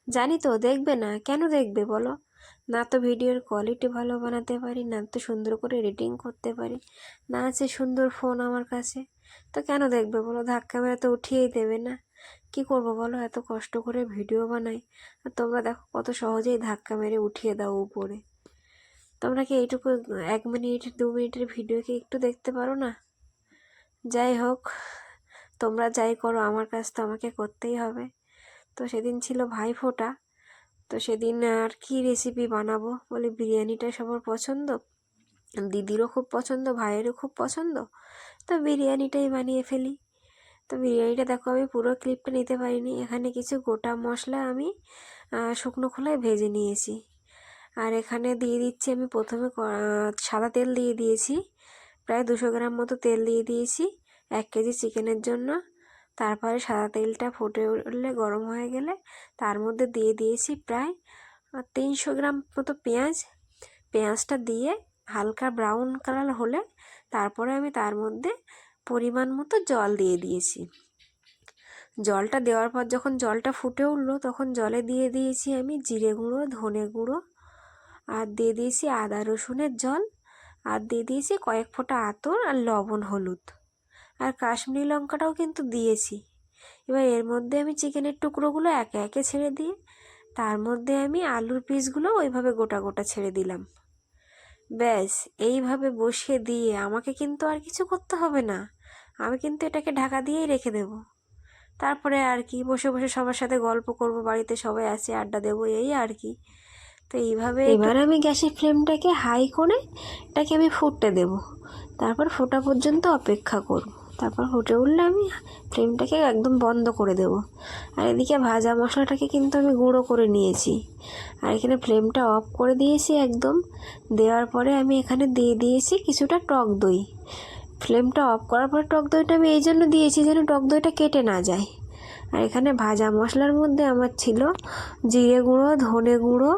জানি তো দেখবে না, কেন দেখবে বলো? না তো ভিডিওর কোয়ালিটি ভালো বানাতে পারি, না তো সুন্দর করে এডিটিং করতে পারি, না আছে সুন্দর ফোন আমার কাছে। তো কেন দেখবে বলো? ধাক্কা মেরে তো উঠিয়েই দেবে না। কি করবো বলো? এত কষ্ট করে ভিডিও বানাই, আর তোমরা দেখো কত সহজেই ধাক্কা মেরে উঠিয়ে দাও উপরে। তোমরা কি এইটুকু 1 মিনিট 2 মিনিটের ভিডিও কি একটু দেখতে পারো না? যাই হোক, তোমরা যাই করো, আমার কাজ তো আমাকে করতেই হবে। তো সেদিন ছিল ভাইফোঁটা, তো সেদিন আর কি রেসিপি বানাবো বলে, বিরিয়ানিটা সবার পছন্দ, দিদিরও খুব পছন্দ, ভাইয়েরও খুব পছন্দ, তো বিরিয়ানিটাই বানিয়ে ফেলি। তো বিরিয়ানিটা দেখো, আমি পুরো ক্লিপটা নিতে পারিনি, এখানে কিছু গোটা মশলা আমি শুকনো খোলায় ভেজে নিয়েছি। আর এখানে দিয়ে দিচ্ছি আমি প্রথমে সাদা তেল দিয়ে দিয়েছি, প্রায় 200 গ্রাম মতো তেল দিয়ে দিয়েছি 1 কেজি চিকেনের জন্য। তারপরে সাদা তেলটা ফুটে উঠলে, গরম হয়ে গেলে তার মধ্যে দিয়ে দিয়েছি প্রায় 300 গ্রাম মতো পেঁয়াজ। পেঁয়াজটা দিয়ে হালকা ব্রাউন কালার হলে তারপরে আমি তার মধ্যে পরিমাণ মতো জল দিয়ে দিয়েছি। জলটা দেওয়ার পর যখন জলটা ফুটে উঠলো, তখন জলে দিয়ে দিয়েছি আমি জিরে গুঁড়ো, ধনে গুঁড়ো, আর দিয়ে দিয়েছি আদা রসুনের জল, আর দিয়ে দিয়েছি কয়েক ফোঁটা আতর আর লবণ, হলুদ, আর কাশ্মীরি লঙ্কাটাও কিন্তু দিয়েছি। এবার এর মধ্যে আমি চিকেনের টুকরোগুলো একে একে ছেড়ে দিয়ে তার মধ্যে আমি আলুর পিসগুলো ওইভাবে গোটা গোটা ছেড়ে দিলাম। ব্যাস, এইভাবে বসিয়ে দিয়ে আমাকে কিন্তু আর কিছু করতে হবে না, আমি কিন্তু এটাকে ঢাকা দিয়েই রেখে দেব। তারপরে আর কি, বসে বসে সবার সাথে গল্প করব, বাড়িতে সবাই আছে, আড্ডা দেবো, এই আর কি। তো এইভাবে এবার আমি গ্যাসের ফ্লেমটাকে হাই করে এটাকে আমি ফুটতে দেব। তারপর ফোটা পর্যন্ত অপেক্ষা করব। তারপর ফুটে উঠলে আমি ফ্লেমটাকে একদম বন্ধ করে দেব। আর এদিকে ভাজা মশলাটাকে কিন্তু আমি গুঁড়ো করে নিয়েছি, আর এখানে ফ্লেমটা অফ করে দিয়েছি একদম। দেওয়ার পরে আমি এখানে দিয়ে দিয়েছি কিছুটা টক দই। ফ্লেমটা অফ করার পর টক দইটা আমি এই জন্য দিয়েছি যেন টক দইটা কেটে না যায়। আর এখানে ভাজা মশলার মধ্যে আমার ছিল জিরে গুঁড়ো, ধনে গুঁড়ো,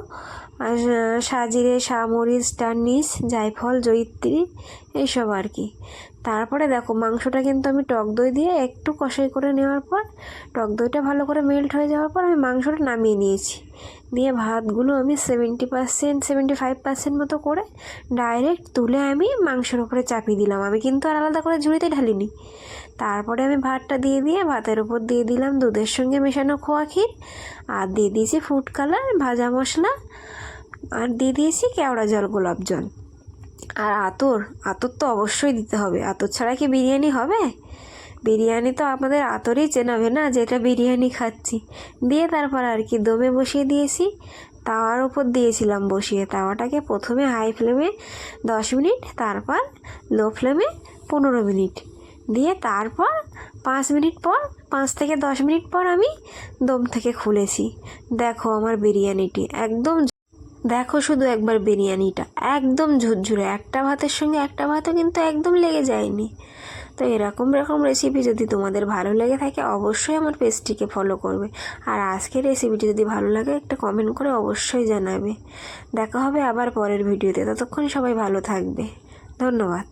আর সাজিরে, সামরিচ, টার্নিশ, জায়ফল, জয়িত্রী, এইসব আর কি। তারপরে দেখো, মাংসটা কিন্তু আমি টক দই দিয়ে একটু কষাই করে নেওয়ার পর, টক দইটা ভালো করে মেল্ট হয়ে যাওয়ার পর আমি মাংসটা নামিয়ে নিয়েছি। দিয়ে ভাতগুলো আমি 70% 75% মতো করে ডাইরেক্ট তুলে আমি মাংসের উপরে চাপিয়ে দিলাম। আমি কিন্তু আর আলাদা করে ঝুড়িতে ঢালিনি। তারপরে আমি ভাতটা দিয়ে ভাতের উপর দিয়ে দিলাম দুধের সঙ্গে মেশানো খোয়া ক্ষীর, আর দিয়ে দিয়েছি ফুড কালার, ভাজা মশলা, আর দিয়ে দিয়েছি কেওড়া জল, গোলাপ জল, আর আতর। আতর তো অবশ্যই দিতে হবে, আতর ছাড়া কি বিরিয়ানি হবে? বিরিয়ানি তো আমাদের আতরেই চেনাবে না যেটা বিরিয়ানি খাচ্ছি। দিয়ে তারপর আর কি দমে বসিয়ে দিয়েছি। তাওয়ার ওপর দিয়েছিলাম বসিয়ে, তাওয়াটাকে প্রথমে হাই ফ্লেমে 10 মিনিট, তারপর লো ফ্লেমে 15 মিনিট দিয়ে, তারপর 5 মিনিট পর, 5 থেকে 10 মিনিট পর আমি দম থেকে খুলেছি। দেখো আমার বিরিয়ানিটি একদম, দেখো শুধু একবার বিরিয়ানিটা একদম ঝুরঝুরে, একটা ভাতের সঙ্গে একটা ভাতও কিন্তু একদম লেগে যায়নি। তো এরকম রেসিপি যদি তোমাদের ভালো লেগে থাকে, অবশ্যই আমার পেজটিকে ফলো করবে। আর আজকের রেসিপিটি যদি ভালো লাগে, একটা কমেন্ট করে অবশ্যই জানাবে। দেখা হবে আবার পরের ভিডিওতে, ততক্ষণ সবাই ভালো থাকবে। ধন্যবাদ।